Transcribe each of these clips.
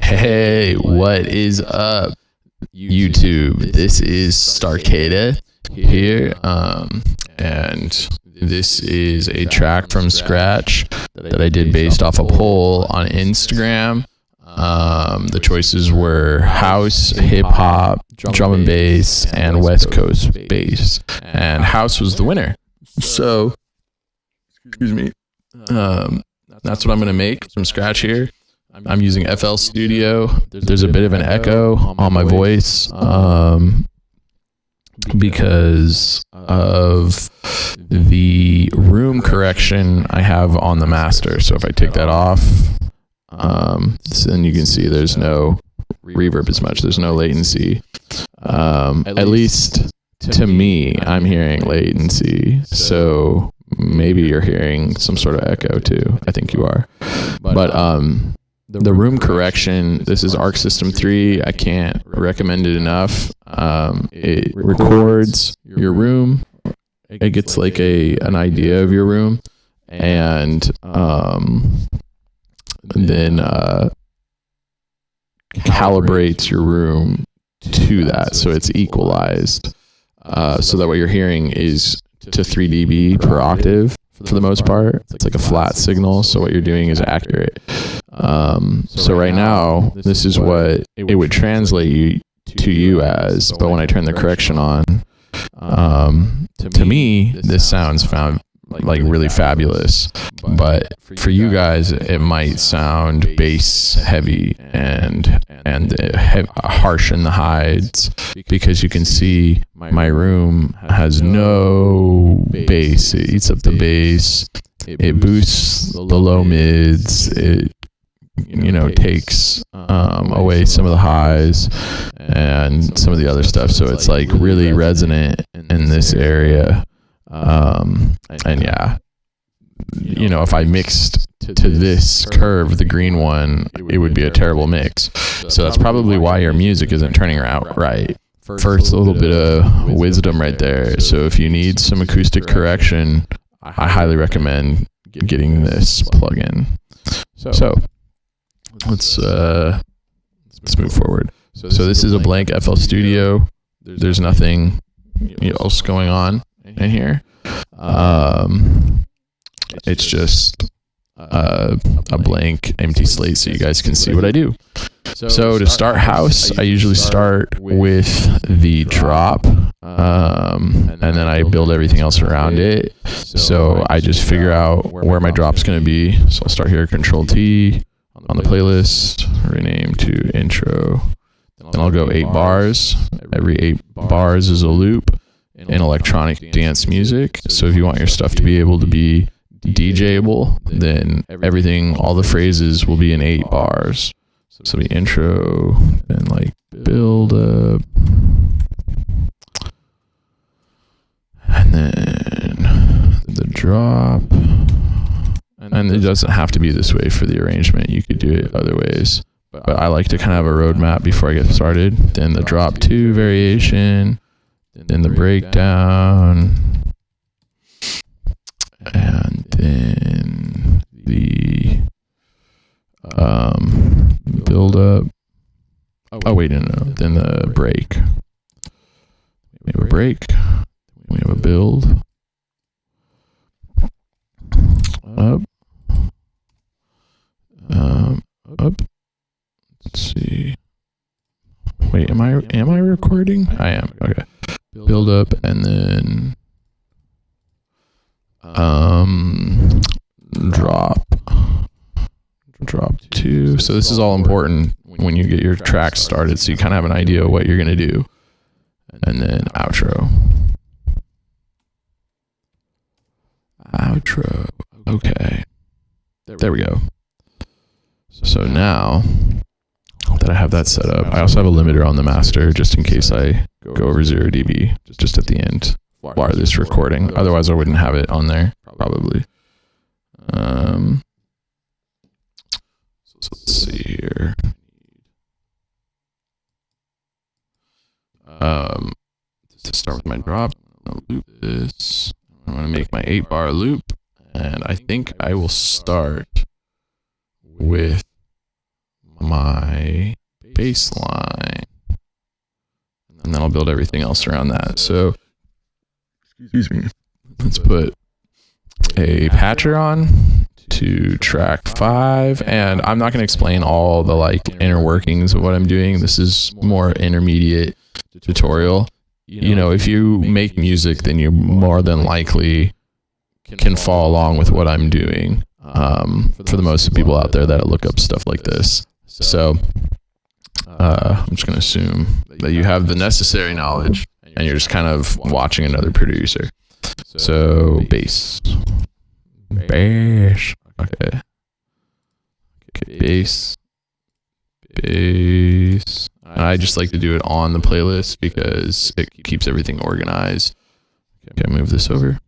Hey, what is up, YouTube? This is Starcata here, and this is a track from scratch that I did based off a poll on Instagram. The choices were house, hip hop, drum and bass, and West Coast bass, and house was the winner. So, excuse me. That's what I'm gonna make from scratch here. I'm using FL Studio. There's a bit of an echo on my voice because of the room correction I have on the master. So if I take that off, then you can see there's no reverb as much. There's no latency. At least to me, I'm hearing latency. So maybe you're hearing some sort of echo too. I think you are. But the room correction, this is Arc System 3. I can't recommend it enough. It records your room. It gets like an idea of your room, and then calibrates your room to that, so it's equalized, so that what you're hearing is to 3 dB per octave. For the most part, it's like a flat signal, so what you're doing is accurate. So right now, this is what it would translate to you as, but when I turn the correction on, to me, this sounds like really fabulous. But for you guys, it might sound bass heavy and harsh in the highs, because you can see my room has no bass. It eats up the bass. It boosts the low mids. It takes away some of the highs and some of the other stuff. So it's like really resonant in this area. And yeah, if I mixed to this curve, the green one, it would be a terrible mix. So that's probably why your music isn't turning out right. First, a little bit of wisdom right there. So if you need some acoustic correction, I highly recommend getting this plugin. So let's move forward. So this is a blank FL Studio. There's nothing else going on in here. It's just a blank empty slate, so you guys can see what I do. So to start house, I usually start with the drop, and then I build everything else around it. So I just figure out where my drop's going to be. So I'll start here, Control T on the playlist, rename to intro. Then I'll go 8 bars. Every 8 bars is a loop in electronic dance music. So if you want your stuff to be able to be DJable, then everything, all the phrases will be in 8 bars. So the intro and like build up, and then the drop. And it doesn't have to be this way for the arrangement. You could do it other ways. But I like to kind of have a roadmap before I get started. Then the drop 2 variation, then the breakdown, and then the build up. Oh wait, no. Then the break. We have a break. We have a build. Up. Up. Let's see. Wait, am I recording? I am. Okay. Build up, and then drop 2. So this is all important when you get your track started, so you kind of have an idea of what you're gonna do. And then outro. Okay. There we go. So now that I have that set up, I also have a limiter on the master just in case I go over 0 dB just at the end while this recording. Otherwise, I wouldn't have it on there, probably. So let's see here. To start with my drop, I'm going to loop this. I'm going to make my 8 bar loop, and I think I will start with my bass line. And then I'll build everything else around that. So, excuse me. Let's put a patcher on to track 5, and I'm not going to explain all the like inner workings of what I'm doing. This is more intermediate tutorial. You know, if you make music, then you more than likely can follow along with what I'm doing. For the most people out there that look up stuff like this. So I'm just going to assume that you have the necessary knowledge and you're just kind of watching another producer. So bass. Okay. Bass. I just like to do it on the playlist because it keeps everything organized. Okay, move this over.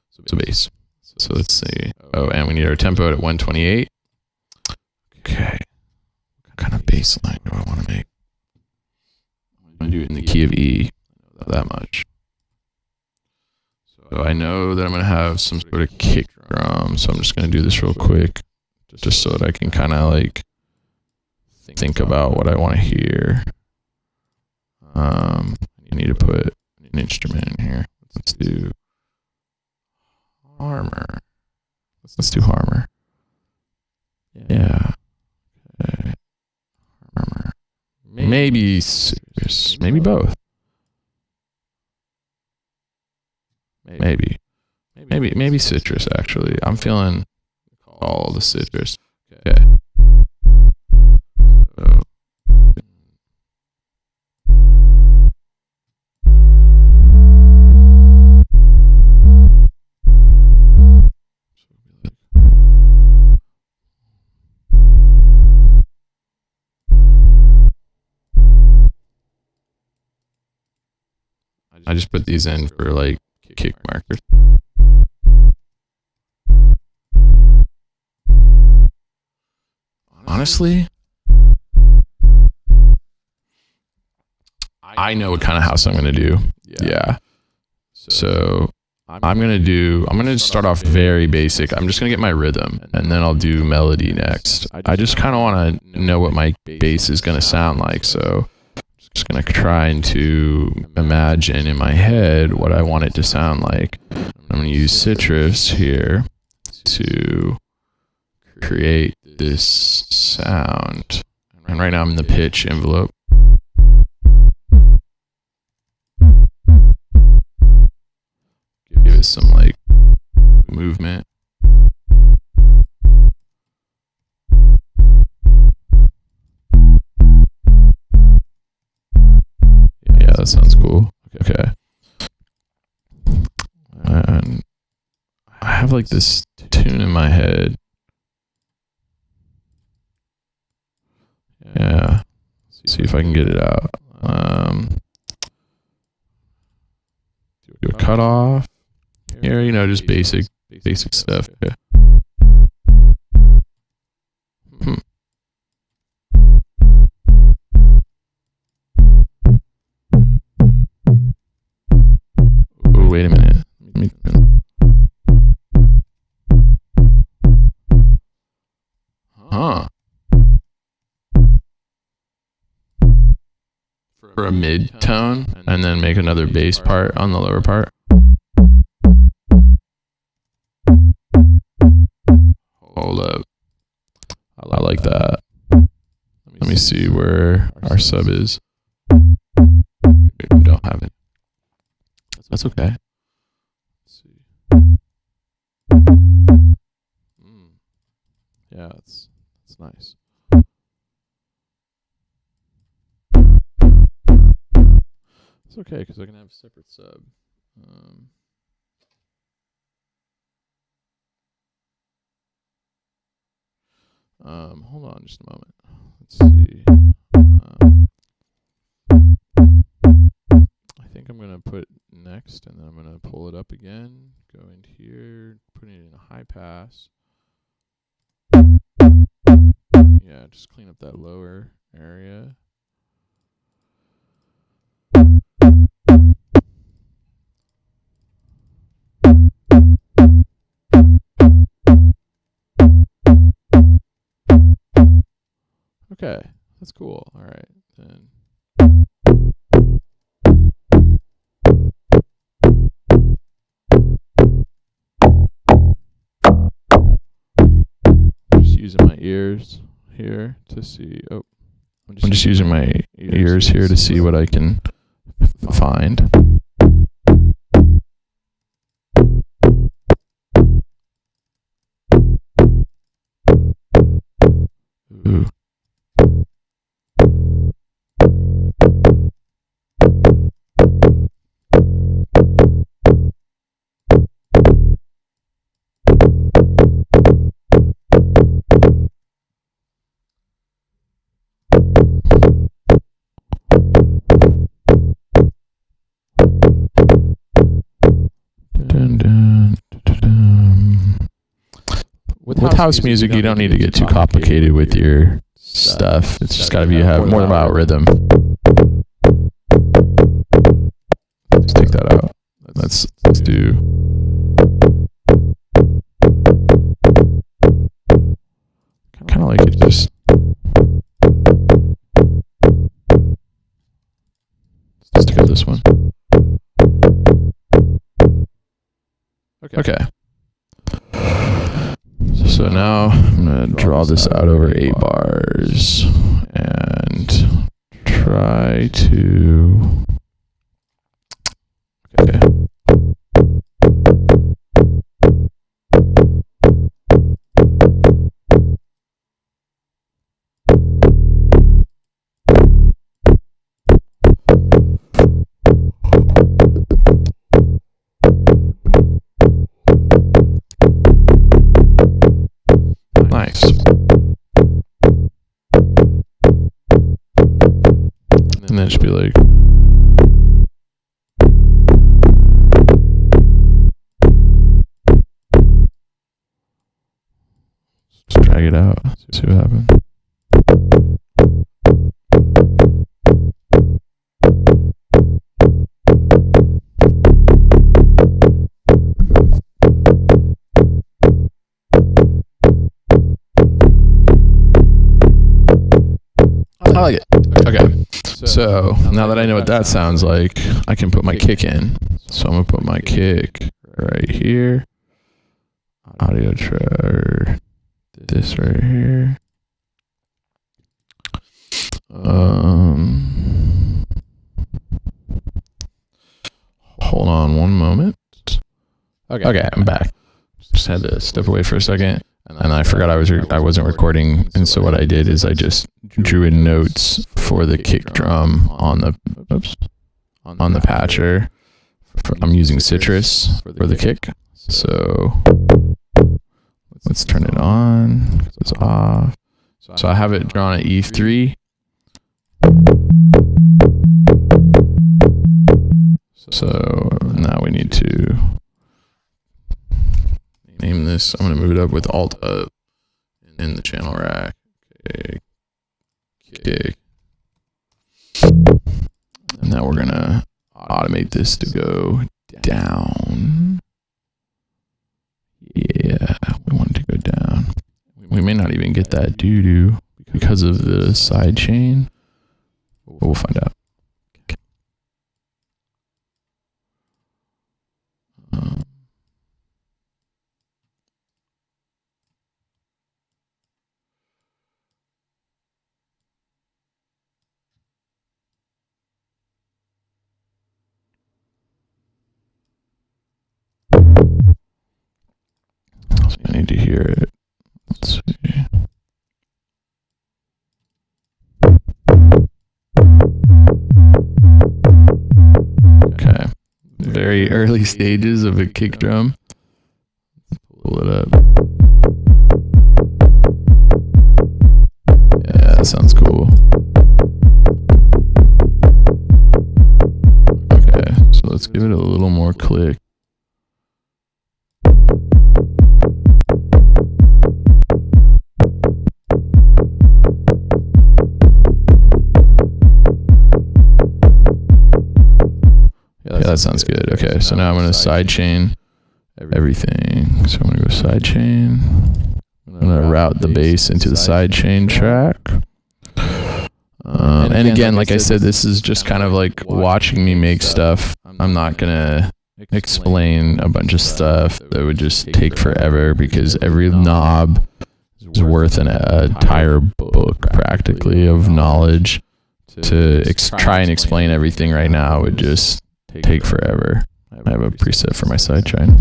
So bass. So let's see. Oh, and we need our tempo at 128. Okay. What kind of bass line do I want to make? I'm going to do it in the key of E. Not that much. So I know that I'm going to have some sort of kick drum. So I'm just going to do this real quick. Just so that I can kind of like think about what I want to hear. You need to put an instrument in here. Let's do Harmer. Let's do Harmer. Yeah. Okay. Harmer. Maybe Citrus. Maybe both. Maybe Citrus, actually. I'm feeling all the Citrus. Okay. So, I just put these in for like kick markers. Honestly, I know what kind of house I'm going to do. Yeah. So I'm going to start off very basic. I'm just going to get my rhythm and then I'll do melody next. I just kind of want to know what my bass is going to sound like. So I'm just going to try to imagine in my head what I want it to sound like. I'm going to use Citrus here to create this sound. And right now I'm in the pitch envelope. Give it some like movement. Yeah, that sounds cool. Okay. And I have like this tune in my head. Yeah. See if I can get it out. Do a cutoff. Here, you know, just basic stuff. Yeah. Ooh, wait a minute. Huh. For a mid tone, and then make another bass part on the lower part. Hold up. I like that. Let me see where our sub is. We don't have it. That's okay. Let's see. Yeah, that's nice. It's okay because I can have a separate sub. Hold on just a moment. Let's see. I think I'm going to put next, and then I'm going to pull it up again, go into here, put it in a high pass. Yeah, just clean up that lower area. Okay. That's cool. All right, then. Just using my ears here to see. Oh, I'm just using my ears here to see what I can find. Ooh. Dun, dun, dun, dun. With house music, you don't need to get too complicated with your stuff. It's just got to be have more about rhythm. Let's take that out. Let's do. Kind of like it just. Let's stick with this one. Okay. So now I'm going to draw this out over 8 bars and try to. Okay. Nice. And then it should be like. Let's drag it out. See what happens. I like it. Okay. So now that I know what that sounds like, I can put my kick in. So I'm going to put my kick right here. Audio track. This right here. Hold on one moment. Okay, I'm back. Just had to step away for a second. And I forgot I wasn't recording, and so what I did is I just drew in notes for the kick drum on the patcher. I'm using Citrus for the kick, so let's turn it on. It's off. So I have it drawn at E3. So now we need to name this. I'm going to move it up with Alt up in the channel rack. Okay. Kick. And now we're going to automate this to go down. Yeah, we want it to go down. We may not even get that doo-doo because of the side chain. But we'll find out. I need to hear it. Let's see. Okay. Very early stages of a kick drum. Pull it up. Yeah, that sounds cool. Okay, so let's give it a little more click. Yeah, that sounds good. Okay, so now I'm going to sidechain everything. So I'm going to go sidechain. I'm going to route the bass into the sidechain track. And again, like I said, this is just kind of like watching me make stuff. I'm not gonna explain a bunch of stuff that would just take forever, because every knob is worth an entire book practically of knowledge. To try and explain everything right now would just take forever. I have a preset for my sidechain.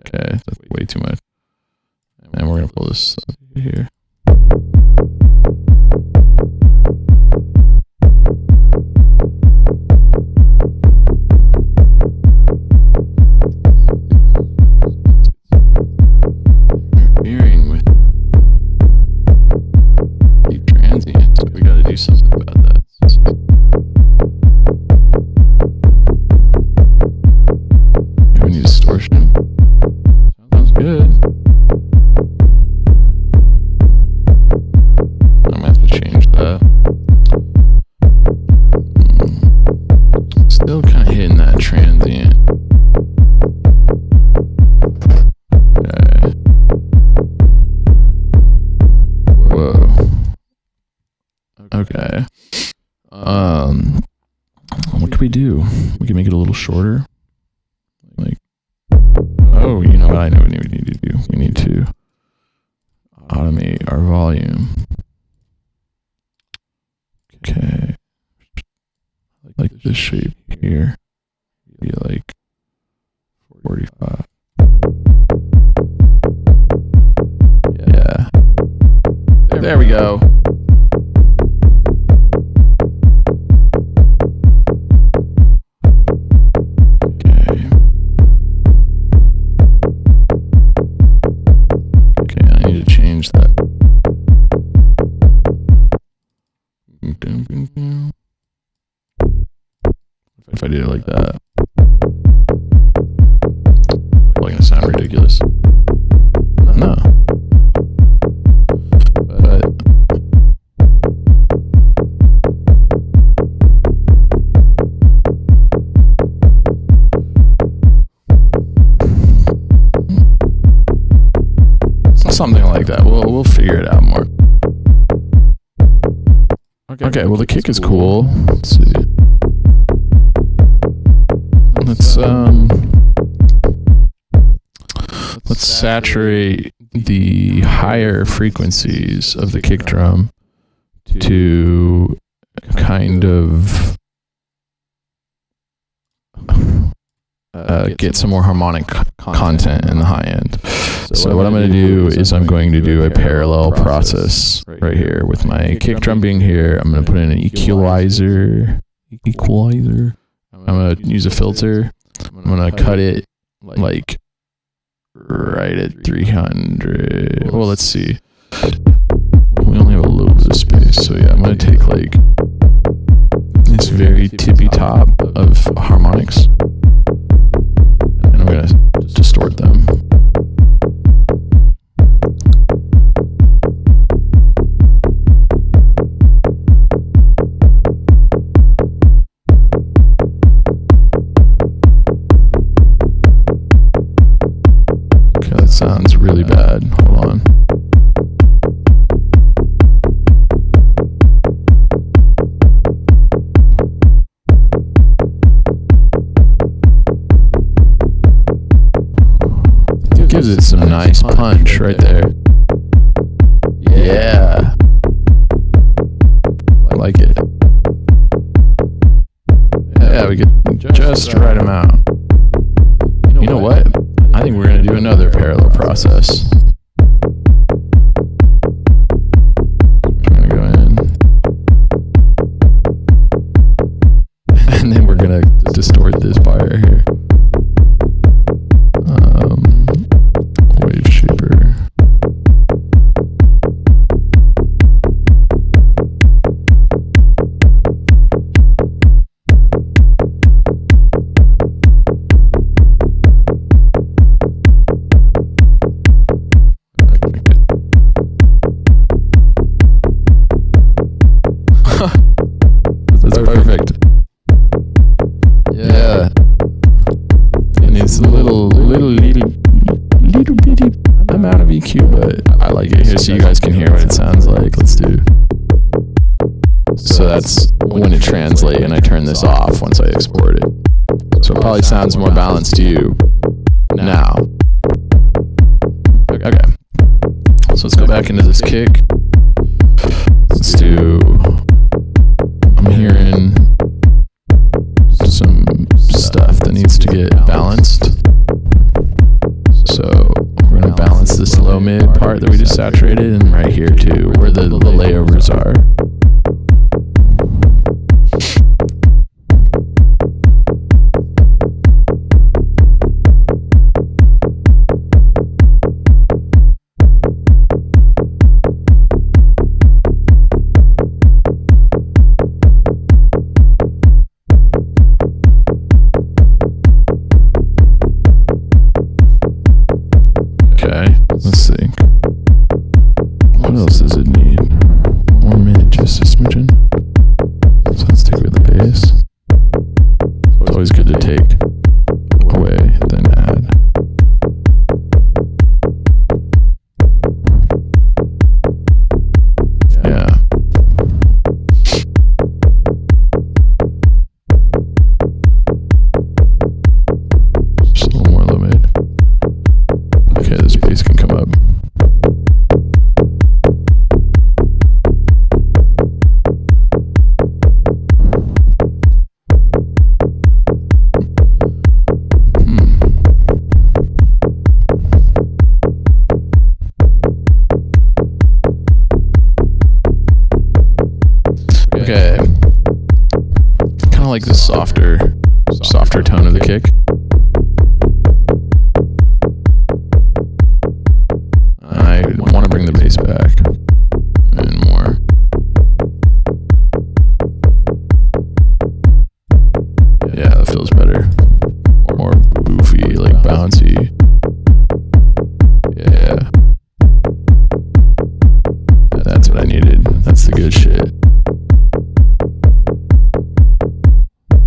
Okay, that's way too much. And we're gonna pull this up here. Interfering with deep transients. We gotta do something about that. We need distortion. Sounds good. I'm gonna have to change that. Still kind of hitting that transient. Okay. Whoa. Okay. What can we do? We can make it a little shorter. Like, oh, you know what? I know what we need to do. We need to automate our volume. Okay. Like this shape here. Be like 45. Yeah. There we go. Okay, I need to change that. If I did it like that, it's gonna sound ridiculous. No. But something like that. We'll figure it out more. Okay, well the kick is cool. Let's see. Let's saturate the higher frequencies of the kick drum to kind of get some more harmonic content in the high end. So what I'm going to do is I'm going to do a parallel process right here with my kick drum being here. I'm going to put in an equalizer. I'm going to use a filter. I'm going to cut it like right at 300. Well, let's see. We only have a little bit of space. So yeah, I'm going to take like this very tippy top of harmonics. And I'm going to distort them. Okay, that sounds really bad. Hold on. Gives it some nice punch right there. Yeah. I like it. Yeah, we get just the right amount. You know what? I think we're going to do another parallel process. We're going to go in. And then we're going to distort this bar right here. Wave shaper. EQ, but I like it here so you guys can hear what it sounds like. Let's do. So that's when it translates, and I turn this off once I export it. So it probably sounds more balanced to you now. Okay. So let's go back into this kick. Let's do. I'm hearing some stuff that needs to get balanced. So we're going to balance this low mid part that we just saturated, and right here too, where the layovers are. Okay, let's think. What else does it need? More mid, just a smidgen. So let's take away the bass. It's always good to take away, then add. Yeah. Just a little more low mid. Okay, this bass can come up. Okay. Kind of like the softer tone of the kick. I want to bring the bass back and more. Yeah, that feels better. More boofy, like bouncy. Yeah. That's what I needed. That's the good shit.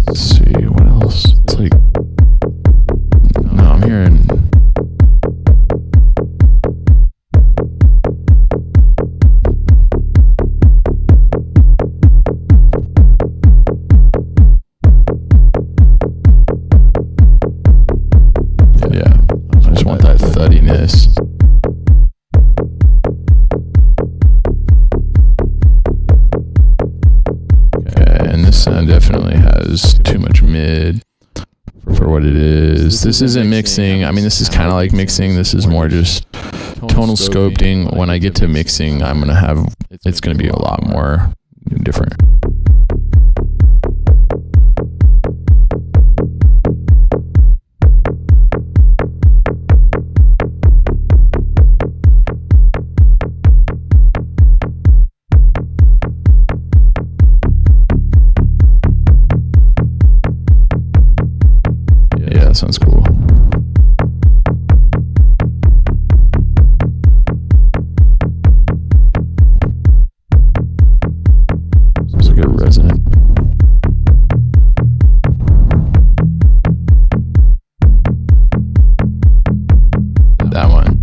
Let's see, what else? It's like, no, I'm hearing. Yeah, I just want that thuddiness. Okay, and this sound definitely has too much mid for what it is. This isn't mixing. I mean, this is kind of like mixing. This is more just tonal scoping. When I get to mixing, it's gonna be a lot more different. Yeah, that sounds cool. It's like a resonant. That one.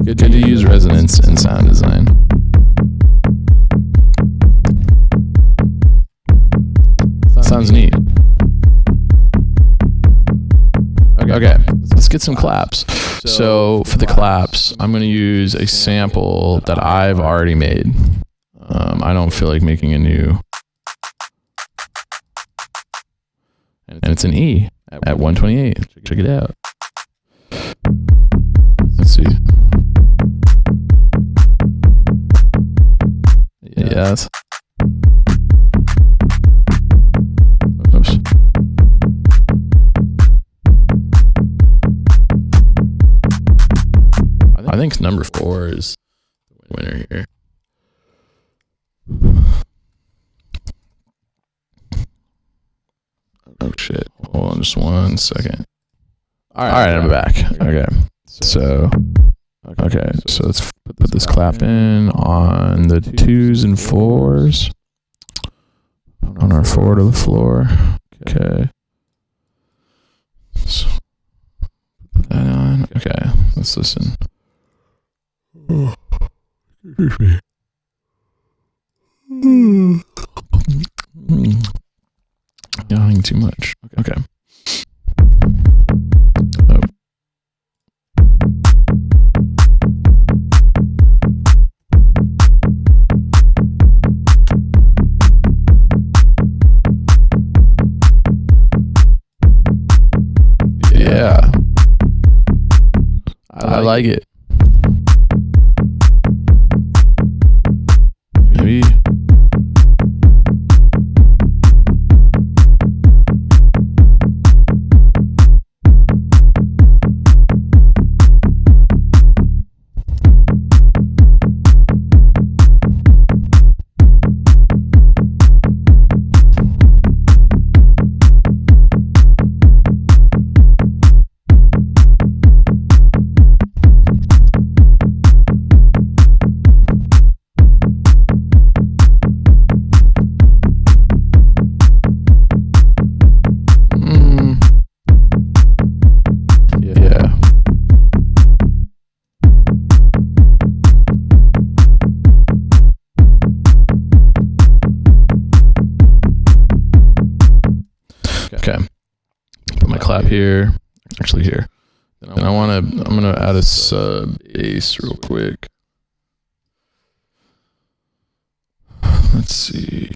Good to use resonance in sound design. Sounds neat. Okay, let's get some claps. So for the claps, I'm going to use a sample that I've already made. I don't feel like making a new. And it's an E at 128. Check it out. Let's see. Yes. Oops. I think number 4 is the winner here. Oh shit. Hold on just 1 second. Alright, I'm back. Okay. So let's put put this clap in on the 2s and 4s on our 4 to the floor. Okay. So put that on. Okay, let's listen. Excuse me. Yawning too much. Okay. Oh. Yeah. I like it. Maybe. Okay, put my clap here, actually here. And I'm gonna add a sub bass real quick. Let's see.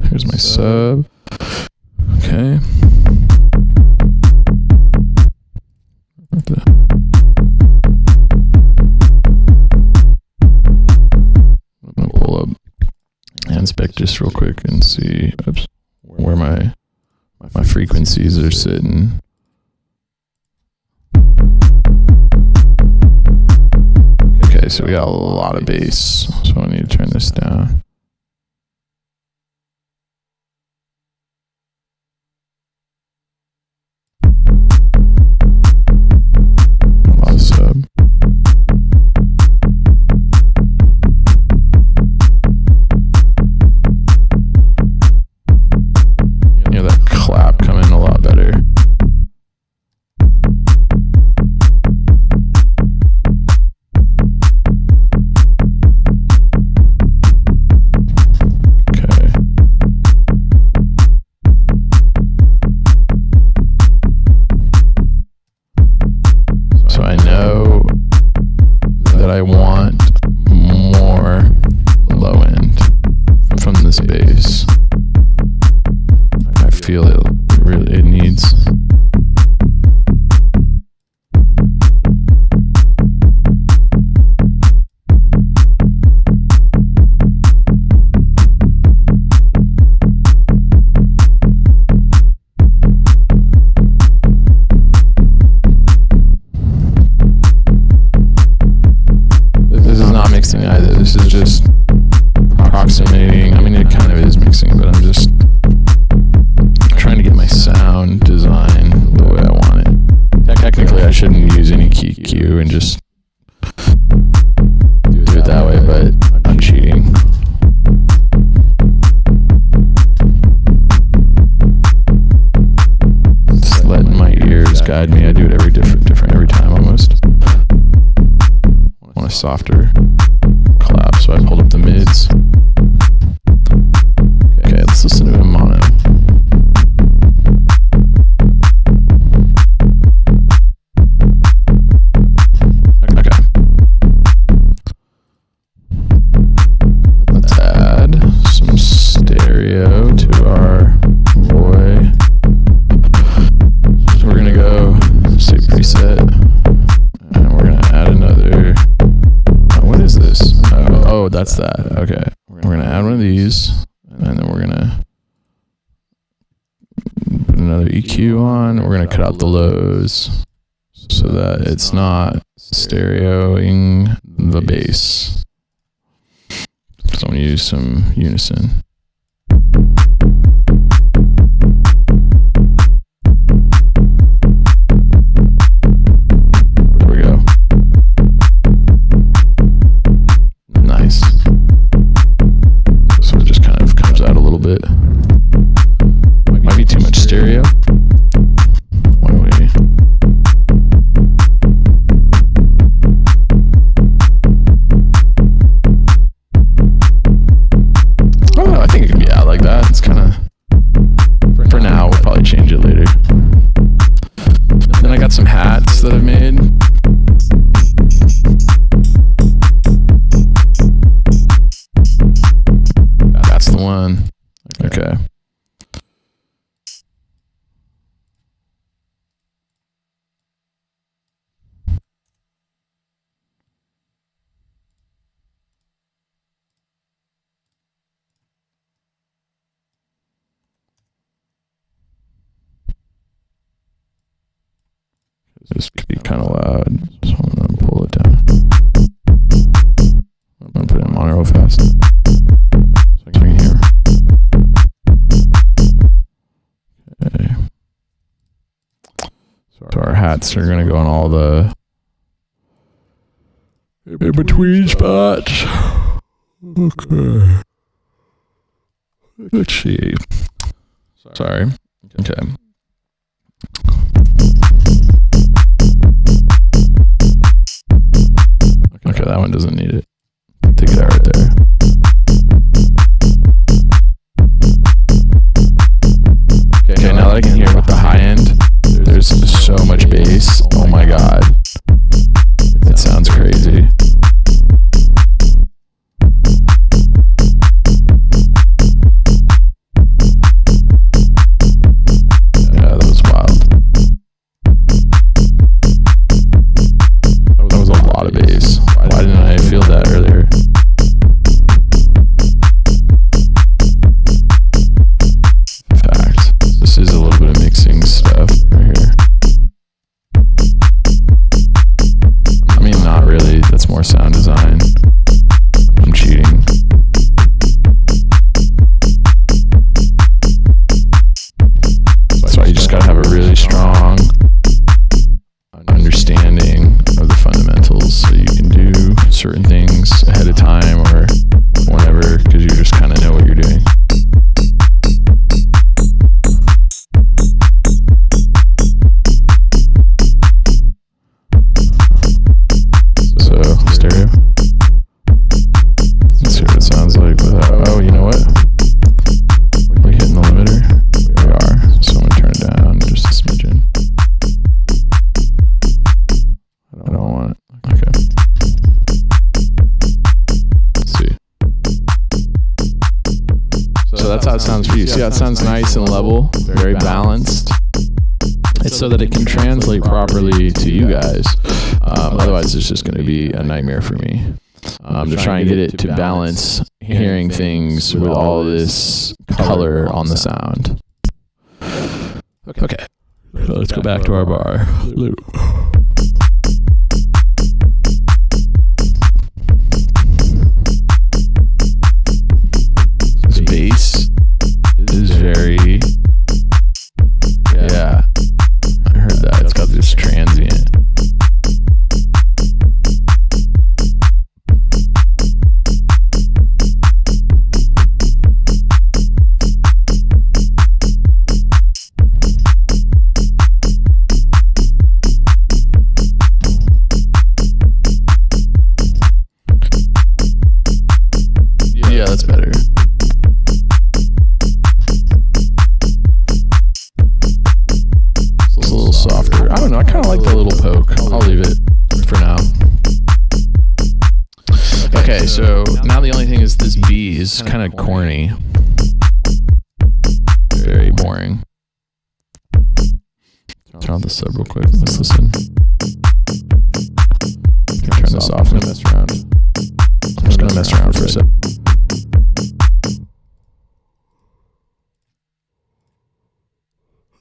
Here's my sub. Okay. I'm gonna pull up Inspect just real quick and see where my frequencies are sitting. Okay, so we got a lot of bass, so I need to turn this down. That clap come in a lot better. Okay. So I know that I want more low end from this bass. I feel it needs. This is not mixing either. This is just approximating. I mean, it kind of is mixing, but I'm just trying to get my sound design the way I want it. Technically, I shouldn't use any EQ and just do it that way, but I'm cheating. Just letting my ears guide me. I do it every different every time almost. I want a softer clap, so I pulled up the mids. Okay, let's listen to a mono. Let's add some stereo to our boy. So that's that. Okay. We're going to add one of these, and then we're going to put another EQ on. We're going to cut out the lows so that it's not stereoing the bass. So I'm going to use some unison. There we go. Nice. So it just kind of comes out a little bit. Might be too much stereo. Why don't we... Oh, I think it can be out like that. It's kind of... For now, we'll probably change it later. Then I got some hats that I've made. That's the one. Okay. This could be kind of loud, so I'm going to pull it down. I'm going to put it in mono real fast, so I can hear. Okay. So our hats are going to go on all the in-between spots. Okay. Let's see. Sorry. Okay. Okay, that one doesn't need it. Take it out right there. Okay, now that I can hear with the high end, there's so much bass. Oh my god. It sounds crazy. Yeah, that was wild. That was a lot of bass. Why didn't I feel that earlier? In fact, this is a little bit of mixing stuff right here. I mean, not really. That's more sound design. I'm cheating. That's why you just gotta have a really strong understanding of the fundamentals so you can do certain things ahead of time or whenever, because you just kind of know what you're doing. So, stereo. Let's see what it sounds like without, oh, you know what? We're hitting the limiter. We are. So I'm going to turn it down just a smidgen. I don't want it. Okay. Let's see. So that's how it sounds for you. See how it sounds nice and level, very balanced. It's so that it can translate properly to you guys. Otherwise, it's just going to be a nightmare for me. To try and get it to balance hearing things with all this color on the sound. Okay. So let's go back to our bar. Loop. This bass is very, yeah, I heard that. It's got this transient. Yeah, that's better. It's a little softer. I don't know. I kind of like the little poke. I'll leave it for now. Okay, so now the only thing is this B is kind of corny. Very boring. Turn on the sub real quick. Let's listen. Turn this off and mess around. I'm just gonna mess around for a sub.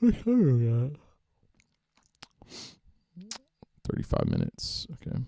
I that. 35 minutes. Okay.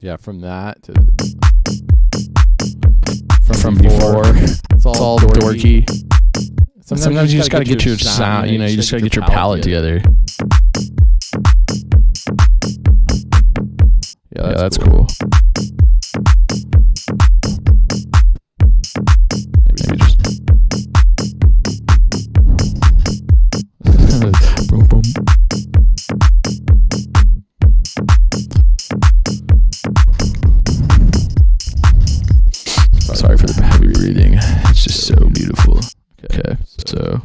Yeah, from that to from before, it's all dorky. Sometimes you just gotta get your sound, you just gotta get your palette together. Yeah, that's cool. Maybe just boom, boom. Sorry for the heavy reading. It's just so beautiful. Okay, so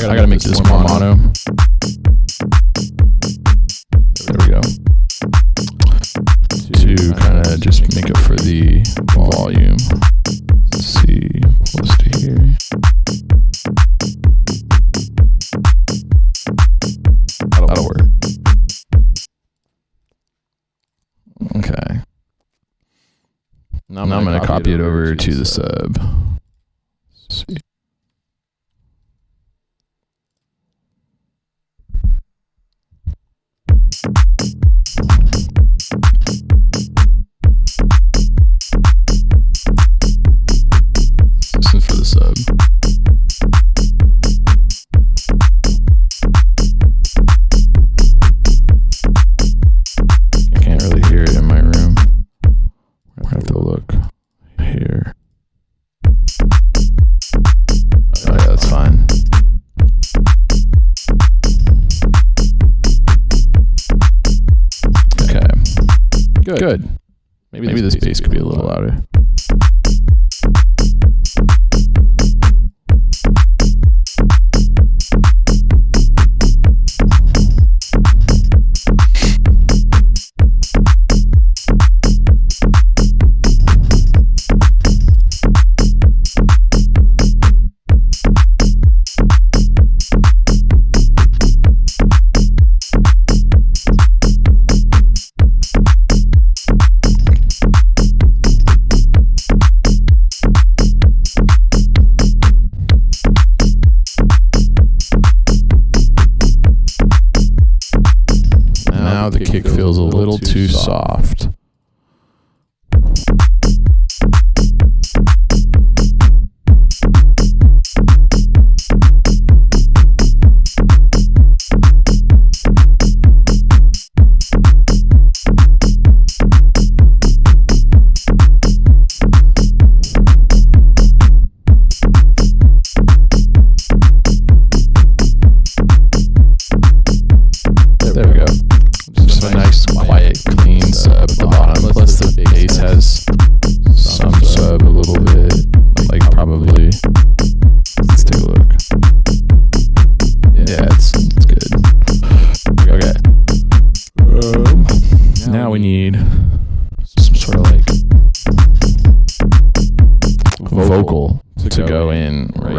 I gotta make this more mono. There we go. To kind of just make up for the volume. Let's see, close to here. That'll work. Okay. Now I'm gonna copy it over to the sub. Let's see. This is for the sub. I can't really hear it in my room. I have to look here. Oh yeah, that's fine. Okay. Good. Maybe this bass could be a little louder. Now the kick feels a little too soft. There we go. Just a nice, quiet, clean sub at the bottom.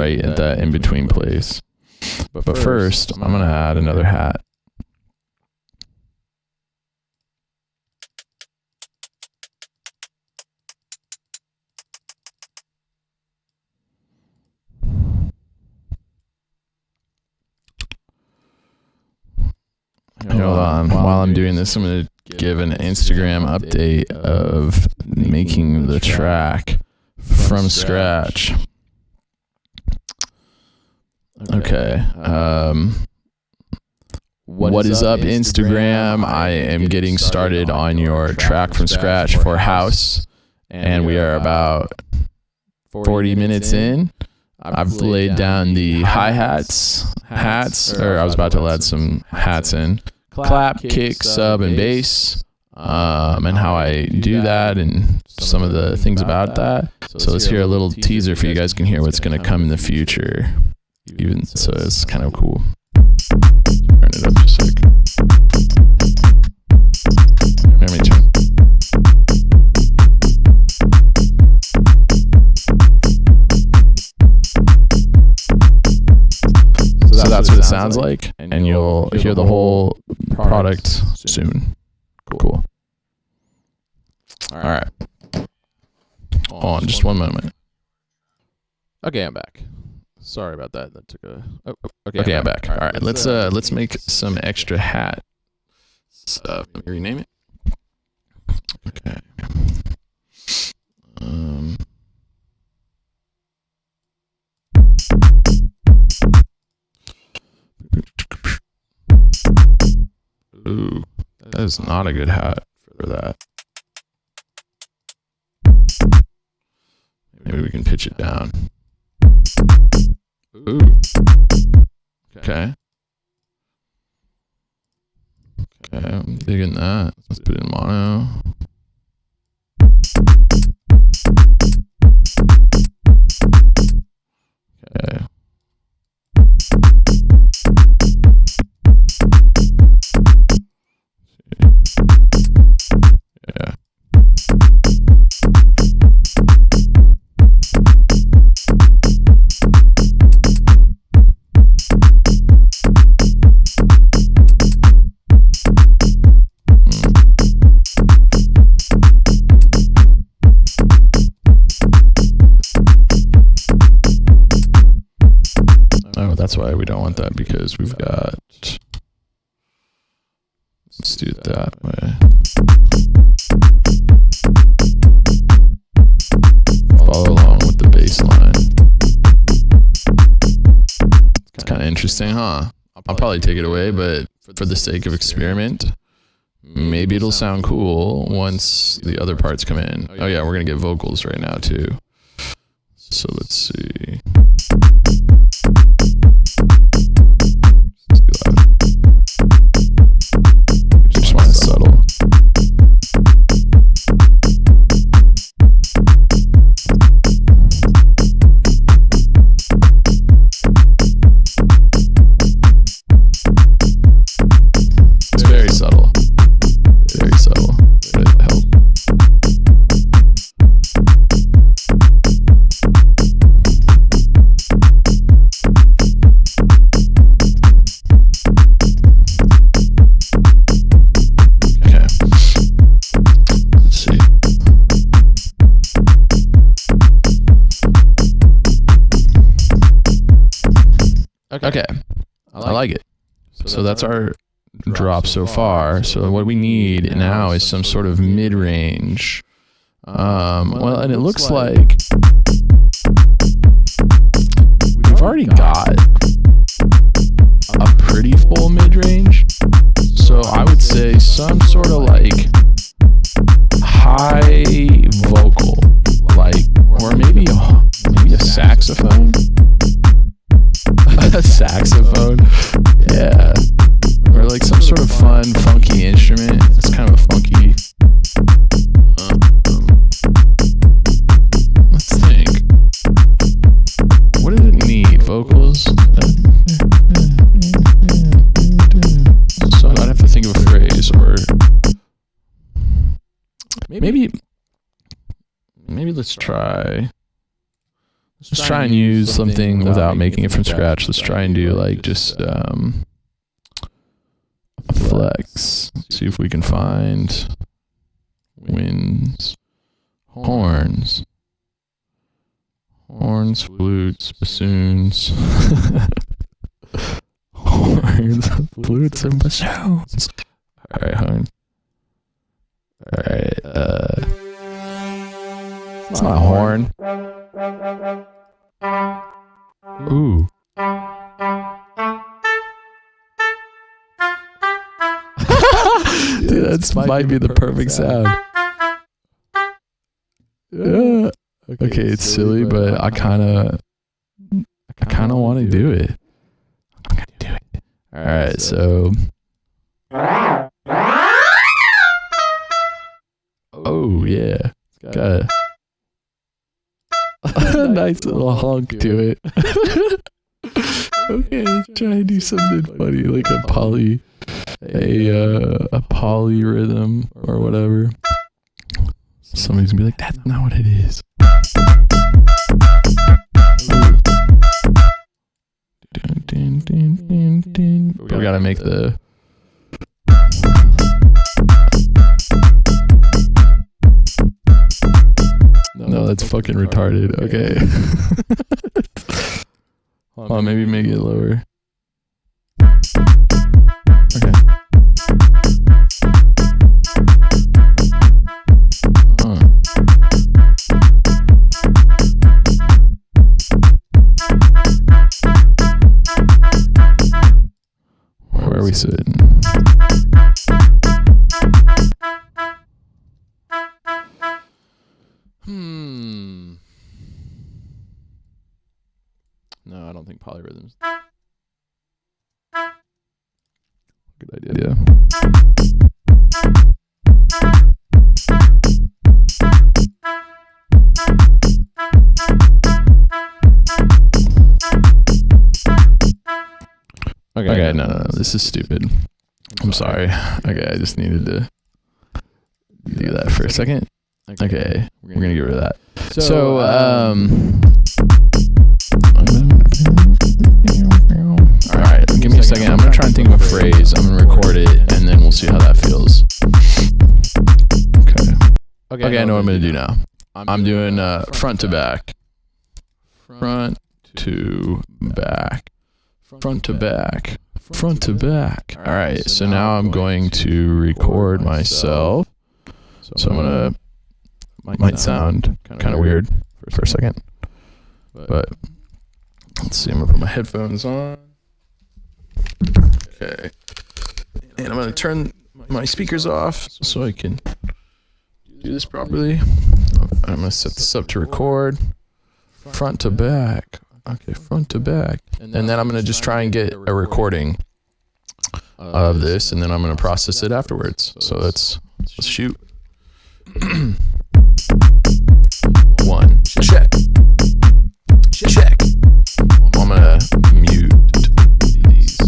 right at that in-between place. But first, I'm going to add another hat. Hold on. While I'm doing this, I'm going to give an Instagram update of making the track from scratch. Okay. What is up, Instagram? I am getting started on your track from scratch for House, and we are about 40 minutes in. I've laid down the hi-hats, or I was about to add some hats in. Clap, kick, sub, and bass, and how I do that and some of the things about that. So let's hear a little teaser for you guys can hear what's going to come in the future. Even so, it's kind of cool. Turn it up just a sec. Let me turn. So that's what it sounds like, and you'll hear the whole product soon. Cool. All right. Hold on, just one moment. Okay, I'm back. Sorry about that. That took a. Oh, okay, I'm back. All right, let's make some extra hat stuff. Let me rename it. Okay. Ooh, that is not a good hat for that. Maybe we can pitch it down. Ooh. Okay. Okay, I'm digging that. Let's put it in mono. Okay. Yeah. Oh, that's why we don't want that, because we've got. Let's do it that way. Follow along with the bass line. It's kind of interesting, huh? I'll probably take it away, but for the sake of experiment, maybe it'll sound cool once the other parts come in. Oh yeah, we're gonna get vocals right now too. So let's see. Just want to settle. It's very subtle. Very subtle. But it helps. Okay, I like it. So that's our drop so far. So what we need now is some sort of mid-range. Well, and it looks like we've already got a pretty full mid-range. So I would say some sort of like high vocal, like, or maybe a saxophone. A saxophone, yeah, or like some sort of fun, funky instrument. It's kind of a funky. Let's think. What does it need? Vocals. So I'd have to think of a phrase, or maybe let's try let's try and use something without making it from scratch. Let's try and do like just a flex. See if we can find winds, horns, flutes, bassoons, horns, flutes, and bassoons. All right, horn. All right, it's not a horn. Ooh. Dude, that might be the perfect sound. Yeah. Okay, it's silly, but I kind of want to do it. I'm gonna do it. All right, so. Oh yeah, got a nice little honk to it. Okay, let's try and do something funny, like a polyrhythm or whatever. Somebody's gonna be like, "That's not what it is." We gotta make the. No, that's fucking retarded. Okay. Oh, maybe make it lower. Okay. Where are we sitting? No, I don't think polyrhythms. Good idea. Okay, no, this is stupid. I'm sorry. Okay, I just needed to do that for a second. Okay, we're gonna get rid of that. So, alright, give me a second. I'm gonna try and think of a phrase. I'm gonna record it, and then we'll see how that feels. Okay, I know what I'm gonna do now. I'm doing front to back. Front to back. Front to back. Front to back. Alright, so now I'm going to record myself. So I'm gonna, might sound kind of weird for a second, but let's see, I'm gonna put my headphones on. Okay, and I'm gonna turn my speakers off so I can do this properly. I'm gonna set this up to record front to back. Okay, front to back, and then I'm gonna just try and get a recording of this, and then I'm gonna process it afterwards. So let's shoot. One, check. I'm gonna mute these.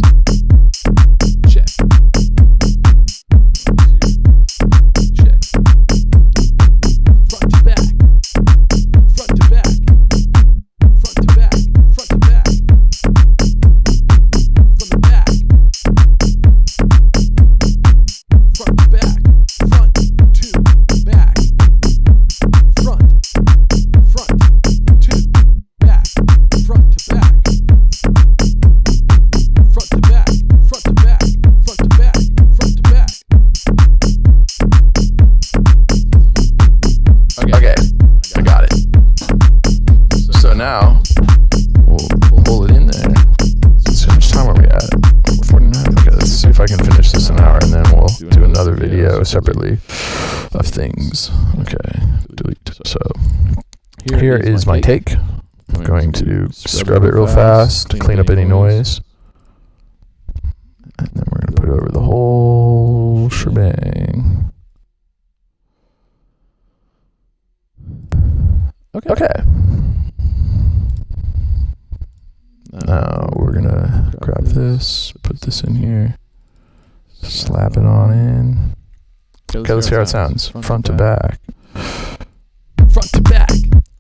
Check. Check. Front to back. Front to back. Front to back. Front to back. From the back. Front to back. Front to back. Front to back. Front to back. Front to back. Front to back. Front to back. Front to back. Okay, I got it. So now we'll pull it in there. So how much time are we at? 49. Okay, let's see if I can finish this in an hour, and then we'll do another video separately of things. Okay, delete. So here is my take. I'm going to scrub it real fast, clean up any noise, and then we're going to put it over the whole shebang. Okay. Now we're going to grab this, put this in here, slap it on in. Okay, let's hear how it sounds. Front to back. Front to back.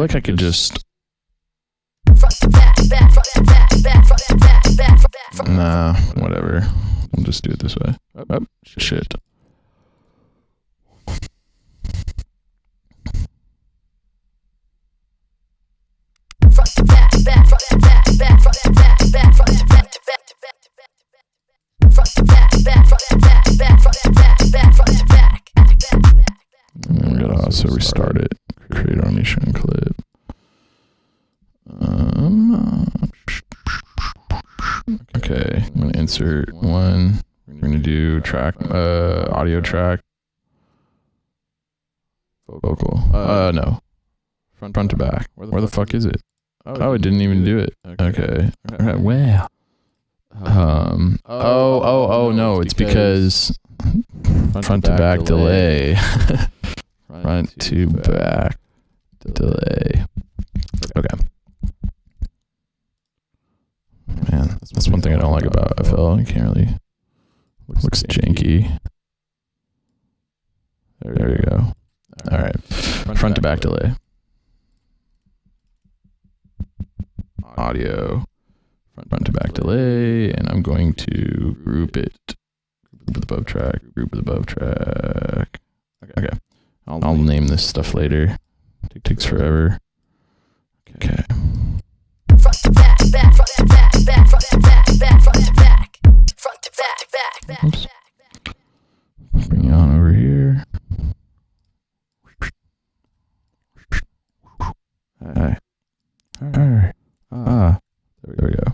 feel like I could just... Nah, whatever. We'll just do it this way. Oh, shit. And we gotta also restart it. Create automation clip. Okay, I'm gonna insert one. We're gonna do track, audio track. Vocal. No. Front to back. Where the fuck is it? Oh, it didn't even do it. Okay. Alright, wow. Oh, no, it's because front to back delay. Front to back delay. Okay. Man, that's one thing I don't like about FL. You can't really... Looks janky. There you go. Alright. Front to back delay. Audio. Front to back delay. And I'm going to group it. Group with above track. Group with above track. Okay. I'll name this stuff later. It takes forever. Okay. Front to back, back, front to back, back, front to back, back, front to back, front to back, back, Oops. Bring it on over here. Hi. Alright. There we go.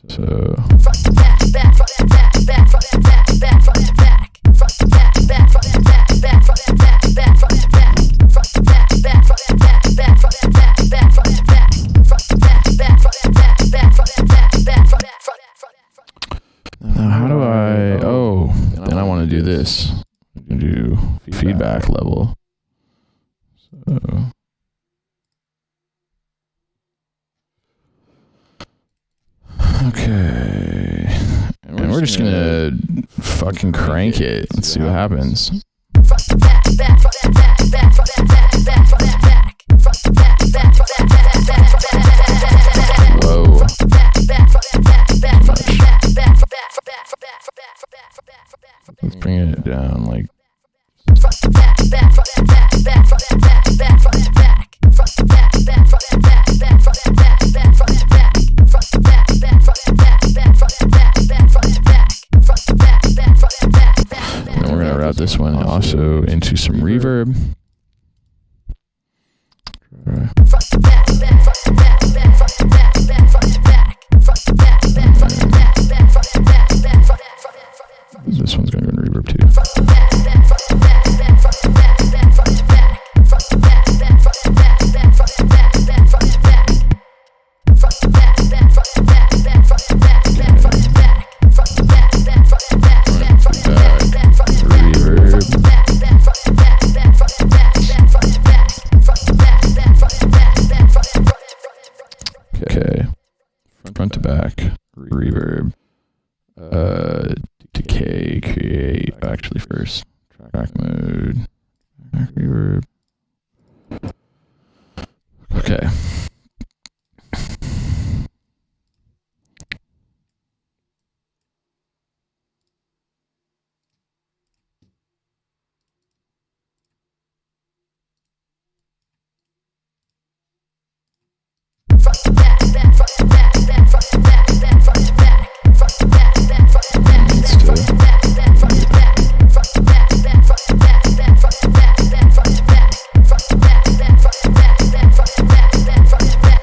So front to back, back, front to back, back, front to back, back, front to back, front to back, back, front to back, back, front to back, back, front to back, front to back, back, front to back, back, front to back, back, front to back, front to back, back, front to back, back, front to back, back, front to back. now how do I... Oh, then I want to do this. Do feedback level. So... Okay. And we're just gonna fucking crank it. Let's see what happens. Front to back, back, front to back, back, front to back, back, front to back, front to back, back, front to back, back, Whoa. Let's bring it down like... Front to back, back, front to back, back, front to back, back, front to back, front to back, back, front to back, back, front to back, back, front to back, front to back, back, front to back, back, front to back, back, front to back, front to back, back, front to back, back. And we're gonna route this one also into some reverb. Front to back, back, front to back, back, front to back, back, front to back, front to back, back, front to back, back, front to back, back, front to back. This one's gonna go in reverb too. Front to back, back, front to back, back, front to back, back, front to back, front to back, back, front to back, back, front to back, back, front to back. Front to back, back, front to back, back, front to back, back, front to back, front to back, back, front to back, back, front to back, back, front to back, Reverb. back, back, front to back, back, front to back, back, front to back, front to back, back, front to back, back, front to back. Okay. Front to back. Reverb. Decay. Create. Actually first. Track mode. Track reverb. Okay. Front to back, back, front to back, back, front to back, back, front to back, front to back, back, front to back, Needs back, to- front to back, back, front to back, front to back, back, front to back, back, front to back, back, front to back, front to back, back, front to back, back, front to back, back, front to back.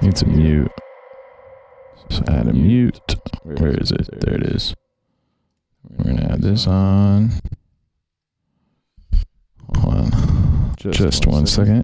Needs a mute. So add a mute. Where is it? There it is. We're gonna add this on. Hold on. Just 1 second.